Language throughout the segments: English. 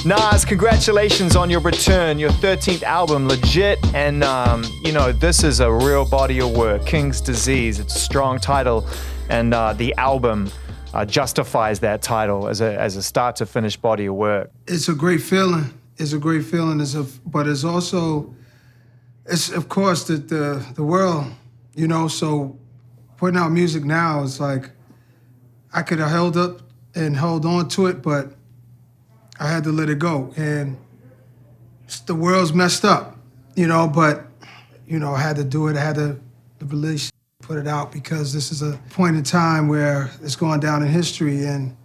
Nas, congratulations on your return, your 13th album, Legit. And, this is a real body of work, King's Disease. It's a strong title. And the album justifies that title as a start to finish body of work. It's a great feeling. It's a great feeling. But it's also, of course, the world, so putting out music now is like, I could have held up and held on to it, but I had to let it go. And the world's messed up, but, I had to do it. I had to release, put it out because this is a point in time where it's going down in history, and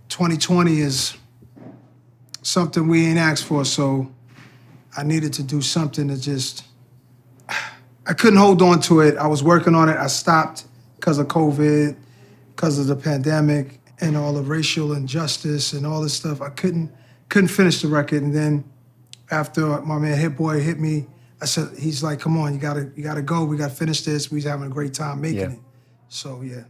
2020 is something we ain't asked for, so I needed to do something to I couldn't hold on to it. I was working on it. I stopped because of COVID, because of the pandemic, and all the racial injustice and all this stuff. I couldn't finish the record. And then after my man Hit Boy hit me, he's like, come on, you gotta go. We gotta finish this. We was having a great time making it. So yeah.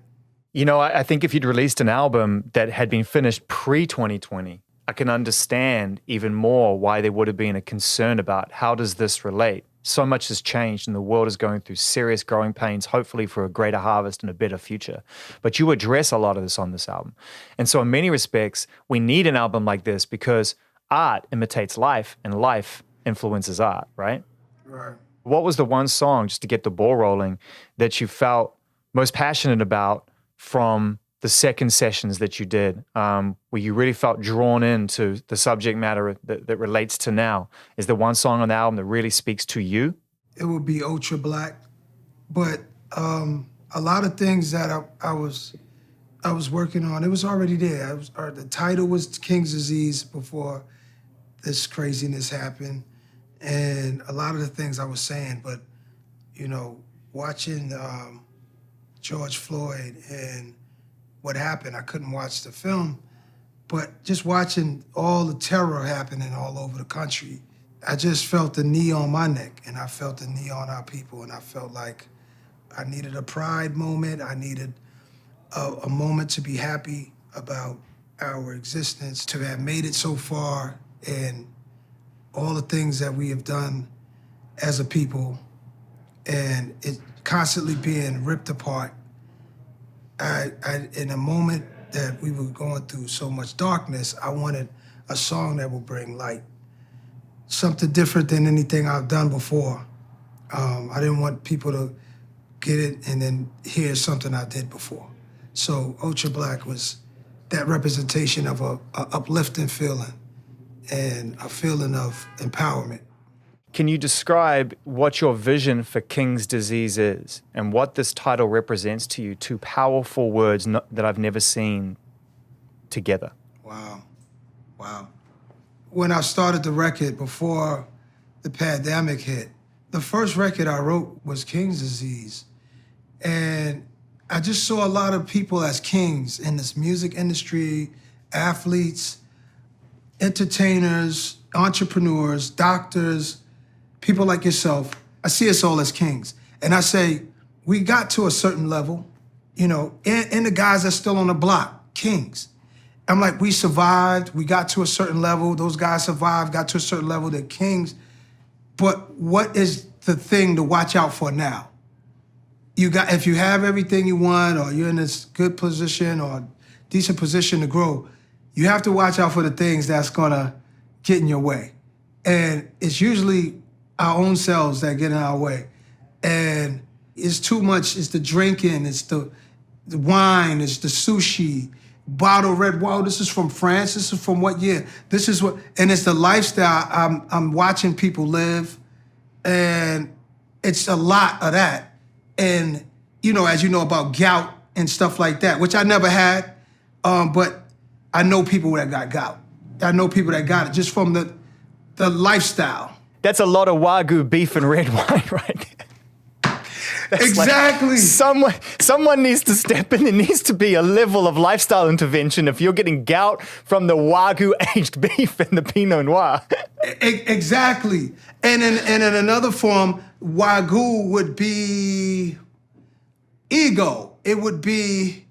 I think if you'd released an album that had been finished pre-2020, I can understand even more why there would have been a concern about how does this relate. So much has changed and the world is going through serious growing pains, hopefully for a greater harvest and a better future. But you address a lot of this on this album. And so in many respects, we need an album like this because art imitates life and life influences art, right? Right. What was the one song, just to get the ball rolling, that you felt most passionate about from the second sessions that you did, where you really felt drawn into the subject matter that relates to now? Is there one song on the album that really speaks to you? It would be Ultra Black, but a lot of things that I was working on, it was already there. The title was King's Disease before this craziness happened, and a lot of the things I was saying, but watching George Floyd and what happened. I couldn't watch the film, but just watching all the terror happening all over the country, I just felt the knee on my neck, and I felt the knee on our people, and I felt like I needed a pride moment. I needed a moment to be happy about our existence, to have made it so far, and all the things that we have done as a people, and it constantly being ripped apart. In a moment that we were going through so much darkness, I wanted a song that would bring light, something different than anything I've done before. I didn't want people to get it and then hear something I did before. So Ultra Black was that representation of a uplifting feeling and a feeling of empowerment. Can you describe what your vision for King's Disease is and what this title represents to you? Two powerful words that I've never seen together. Wow. When I started the record before the pandemic hit, the first record I wrote was King's Disease. And I just saw a lot of people as kings in this music industry, athletes, entertainers, entrepreneurs, doctors, people like yourself. I see us all as kings. And I say, we got to a certain level, and the guys that's still on the block, kings. I'm like, we survived, we got to a certain level, those guys survived, got to a certain level, they're kings. But what is the thing to watch out for now? If you have everything you want, or you're in this good position or decent position to grow, you have to watch out for the things that's gonna get in your way. And it's usually our own selves that get in our way. And it's too much, it's the drinking, it's the wine, it's the sushi, bottle red wine. This is from France, this is from what year? This is what, and it's the lifestyle I'm watching people live, and it's a lot of that. And, as you know about gout and stuff like that, which I never had, but I know people that got gout. I know people that got it just from the lifestyle. That's a lot of Wagyu beef and red wine right there. Exactly. Someone needs to step in. There needs to be a level of lifestyle intervention if you're getting gout from the Wagyu aged beef and the Pinot Noir. Exactly. And in another form, Wagyu would be ego. It would be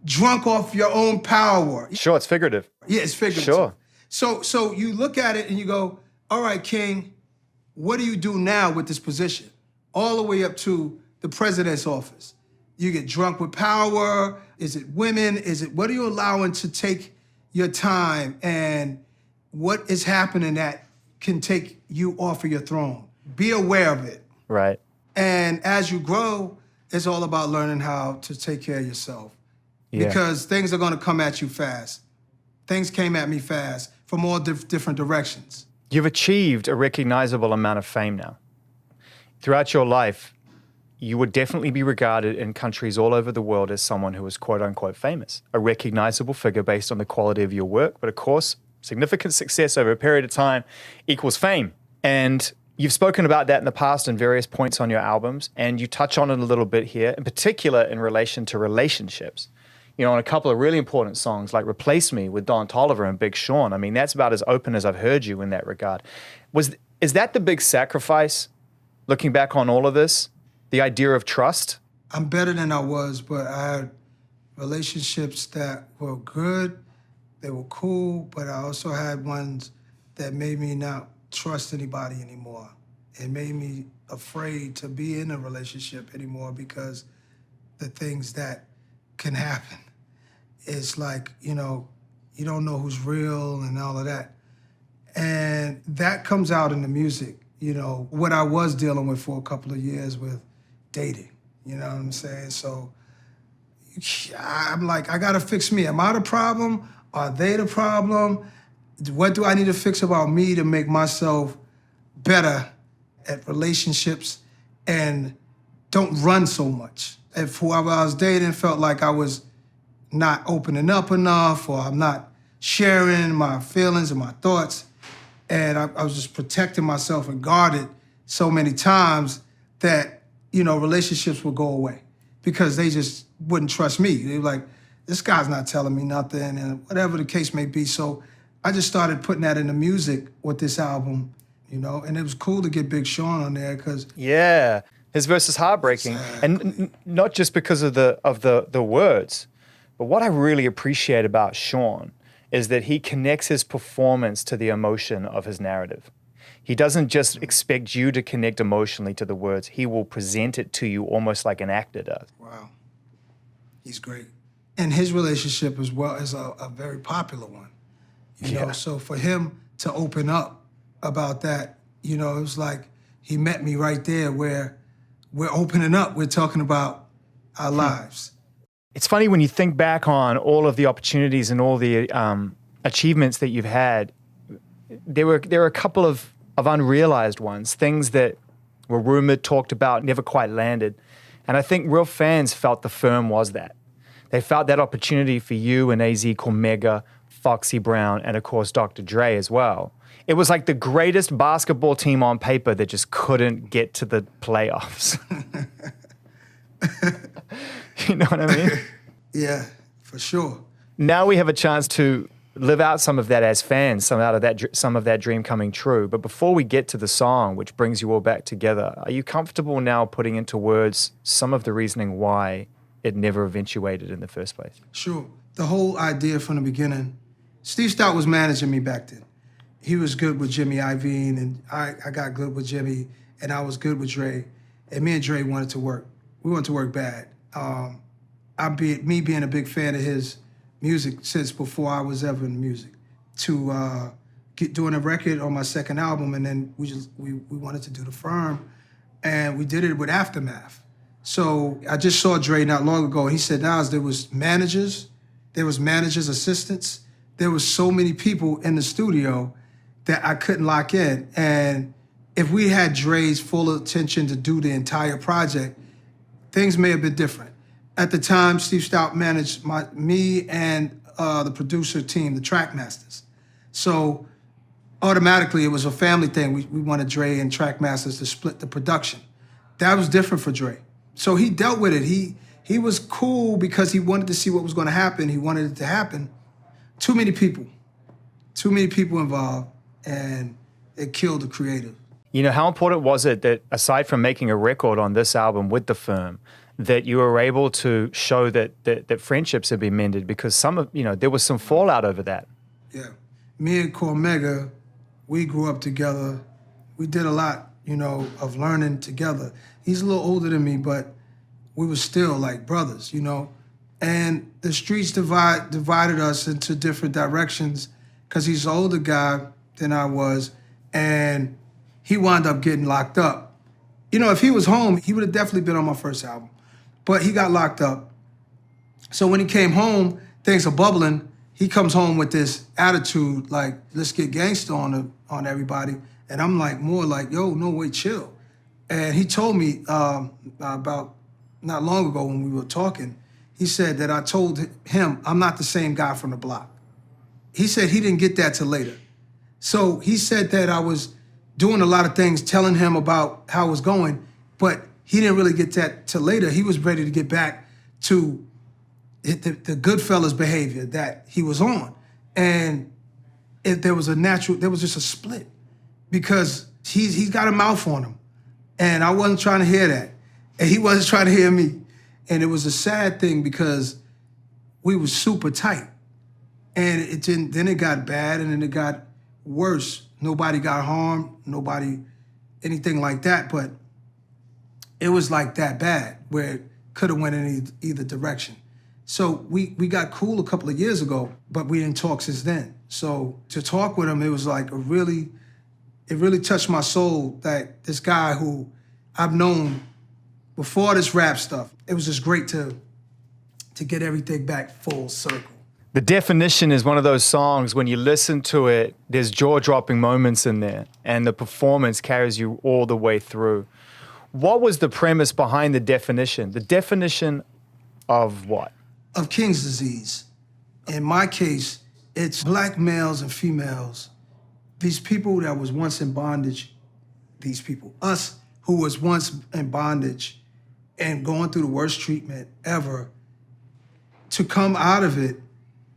drunk off your own power. Sure, it's figurative. Yeah, it's figurative. Sure. So you look at it and you go, all right, King, what do you do now with this position? All the way up to the president's office. You get drunk with power. Is it women? What are you allowing to take your time, and what is happening that can take you off of your throne? Be aware of it. Right. And as you grow, it's all about learning how to take care of yourself. Yeah. Because things are going to come at you fast. Things came at me fast from all different directions. You've achieved a recognizable amount of fame now. Throughout your life, you would definitely be regarded in countries all over the world as someone who is quote unquote famous, a recognizable figure based on the quality of your work. But of course, significant success over a period of time equals fame. And you've spoken about that in the past in various points on your albums, and you touch on it a little bit here, in particular in relation to relationships. You know, on a couple of really important songs like Replace Me with Don Toliver and Big Sean. I mean, that's about as open as I've heard you in that regard. Is that the big sacrifice, looking back on all of this, the idea of trust? I'm better than I was, but I had relationships that were good, they were cool, but I also had ones that made me not trust anybody anymore. It made me afraid to be in a relationship anymore because the things that can happen. It's like, you know, you don't know who's real and all of that. And that comes out in the music, you know, what I was dealing with for a couple of years with dating, you know what I'm saying? So I'm like, I gotta fix me. Am I the problem? Are they the problem? What do I need to fix about me to make myself better at relationships and don't run so much? If whoever I was dating felt like I was not opening up enough, or I'm not sharing my feelings and my thoughts, and I was just protecting myself and guarded so many times that, you know, relationships would go away because they just wouldn't trust me. They were like, this guy's not telling me nothing, and whatever the case may be. So I just started putting that in the music with this album, you know, and it was cool to get Big Sean on there because his verse is heartbreaking, and not just because of the words, but what I really appreciate about Sean is that he connects his performance to the emotion of his narrative. He doesn't just expect you to connect emotionally to the words. He will present it to you almost like an actor does. Wow, he's great, and his relationship as well is a very popular one. You know, so for him to open up about that, you know, it was like he met me right there where we're opening up. We're talking about our lives. It's funny when you think back on all of the opportunities and all the achievements that you've had. There were a couple of unrealized ones, things that were rumored, talked about, never quite landed. And I think real fans felt the firm was that. They felt that opportunity for you and AZ called Mega, Foxy Brown, and of course Dr. Dre as well. It was like the greatest basketball team on paper that just couldn't get to the playoffs. You know what I mean? Yeah, for sure. Now we have a chance to live out some of that as fans, some of that dream coming true. But before we get to the song, which brings you all back together, are you comfortable now putting into words some of the reasoning why it never eventuated in the first place? Sure. The whole idea from the beginning, Steve Stout was managing me back then. He was good with Jimmy Iovine, and I got good with Jimmy, and I was good with Dre. And me and Dre wanted to work. We wanted to work bad. Me being a big fan of his music since before I was ever in music, to doing a record on my second album, and then we wanted to do The Firm, and we did it with Aftermath. So I just saw Dre not long ago, and he said, Nas, there was managers, assistants, there was so many people in the studio that I couldn't lock in. And if we had Dre's full attention to do the entire project, things may have been different. At the time, Steve Stout managed me and the producer team, the Trackmasters. So automatically, it was a family thing. We wanted Dre and Trackmasters to split the production. That was different for Dre. So he dealt with it. He was cool because he wanted to see what was going to happen. He wanted it to happen. Too many people involved, and it killed the creative. You know, how important was it that aside from making a record on this album with The Firm, that you were able to show that friendships had been mended? Because there was some fallout over that. Yeah. me and Cormega, we grew up together. We did a lot, of learning together. He's a little older than me, but we were still like brothers, And the streets divided us into different directions because he's an older guy than I was, and he wound up getting locked up. If he was home, he would have definitely been on my first album, but he got locked up. So when he came home, things are bubbling. He comes home with this attitude like, let's get gangster on everybody. And I'm like, more like, yo, no way, chill. And he told me about not long ago when we were talking, he said that I told him I'm not the same guy from the block. He said he didn't get that till later. So he said that I was doing a lot of things, telling him about how it was going, but he didn't really get that till later. He was ready to get back to the Goodfellas behavior that he was on. And there was just a split because he's got a mouth on him. And I wasn't trying to hear that. And he wasn't trying to hear me. And it was a sad thing because we were super tight. And then it got bad and then it got worse. Nobody got harmed, anything like that. But it was like that bad where it could have went in either direction. So we got cool a couple of years ago, but we didn't talk since then. So to talk with him, it was like it really touched my soul that this guy who I've known before this rap stuff, it was just great to get everything back full circle. The Definition is one of those songs, when you listen to it, there's jaw-dropping moments in there, and the performance carries you all the way through. What was the premise behind The Definition? The definition of what? Of King's disease. In my case, it's black males and females. These people that was once in bondage, us who was once in bondage and going through the worst treatment ever, to come out of it,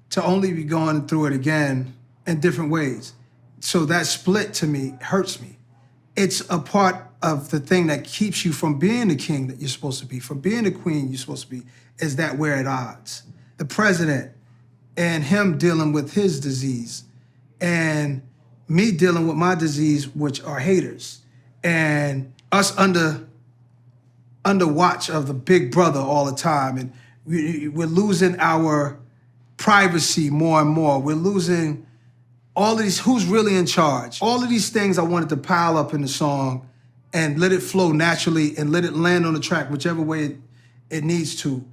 to only be going through it again in different ways. So that split to me hurts me. It's a part of the thing that keeps you from being the king that you're supposed to be, from being the queen you're supposed to be, is that we're at odds. The president and him dealing with his disease and me dealing with my disease, which are haters, and us under watch of the big brother all the time. And we're losing our privacy more and more. We're losing all of these, who's really in charge? All of these things I wanted to pile up in the song and let it flow naturally and let it land on the track whichever way it needs to.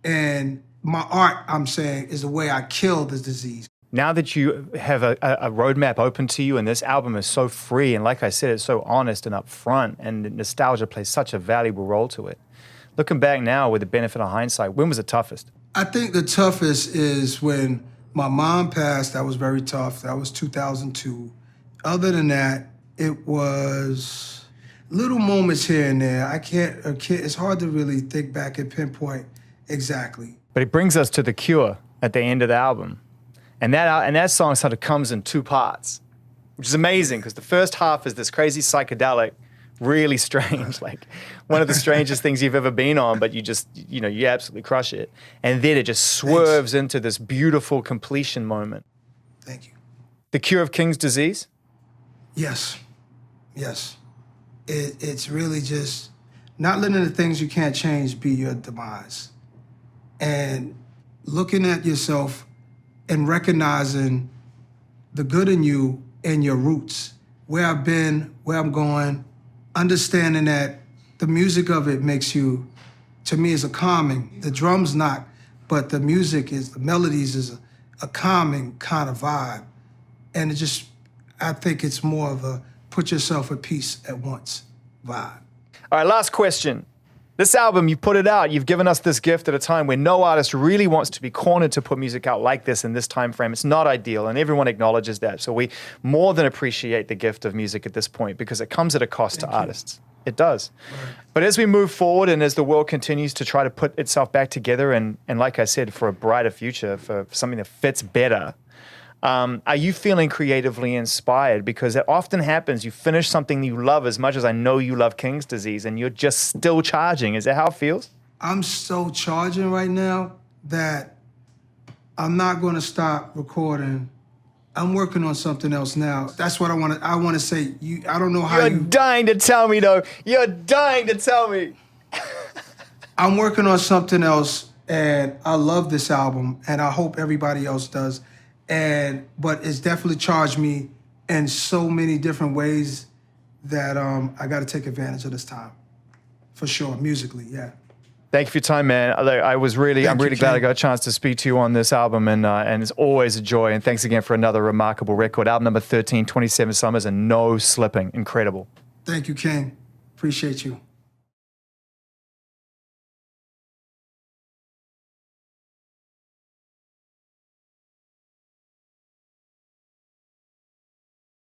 And my art, I'm saying, is the way I kill this disease. Now that you have a roadmap open to you and this album is so free, and like I said, it's so honest and upfront, and nostalgia plays such a valuable role to it. Looking back now with the benefit of hindsight, when was the toughest? I think the toughest is when my mom passed. That was very tough. That was 2002. Other than that, it was little moments here and there. It's hard to really think back and pinpoint exactly. But it brings us to The Cure at the end of the album. And that song sort of comes in two parts, which is amazing because the first half is this crazy psychedelic, really strange, like one of the strangest things you've ever been on, but you absolutely crush it. And then it just swerves into this beautiful completion moment. Thank you. The Cure of King's Disease? Yes. It's really just not letting the things you can't change be your demise. And looking at yourself and recognizing the good in you and your roots, where I've been, where I'm going, understanding that the music of it makes you, to me, is a calming. The drums not, but the music the melodies is a calming kind of vibe. And I think it's more of a put yourself at peace at once vibe. All right, last question. This album, you put it out, you've given us this gift at a time where no artist really wants to be cornered to put music out like this in this time frame. It's not ideal, and everyone acknowledges that. So we more than appreciate the gift of music at this point because it comes at a cost to artists. It does. Right. But as we move forward and as the world continues to try to put itself back together and like I said, for a brighter future, for something that fits better, are you feeling creatively inspired? Because it often happens, you finish something you love as much as I know you love King's Disease and you're just still charging. Is that how it feels? I'm so charging right now that I'm not going to stop recording I'm working on something else now. That's what I want to say. I don't know how You're dying to tell me, though. You're dying to tell me. I'm working on something else, and I love this album, and I hope everybody else does. But it's definitely charged me in so many different ways that I got to take advantage of this time, for sure. Musically, yeah. Thank you for your time, man. I'm really glad I got a chance to speak to you on this album, and it's always a joy. And thanks again for another remarkable record. Album number 13, 27 Summers, and no slipping. Incredible. Thank you, King. Appreciate you.